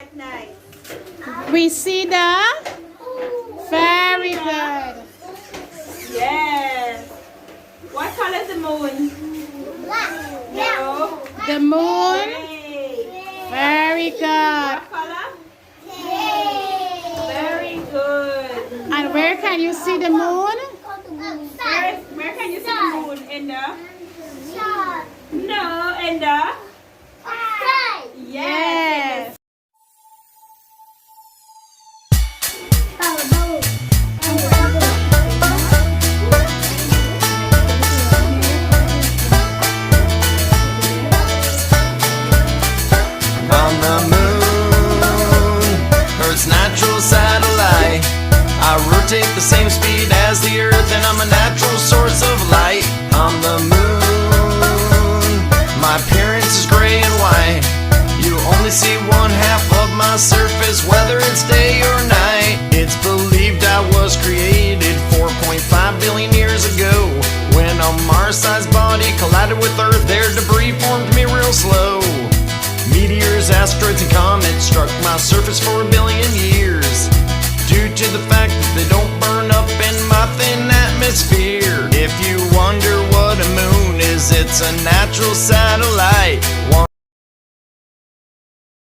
at night? We see the... Very good. Yes. What color is the moon? No. The moon. Gray. Very good. What color? Very good. And where can you see the moon? Where can you see the moon? In the? No, in the? Yes. On the moon, Earth's natural satellite. I rotate the same speed as the Earth, and I'm a natural source of light. On the moon, my appearance is gray and white. You only see one half of my surface, whether it's day or night. It's believed I was created 4.5 billion years ago. When a Mars-sized body collided with Earth, their debris formed me real slow. Meteors, asteroids, and comets struck my surface for a billion years, due to the fact that they don't burn up in my thin atmosphere. If you wonder what a moon is, it's a natural satellite.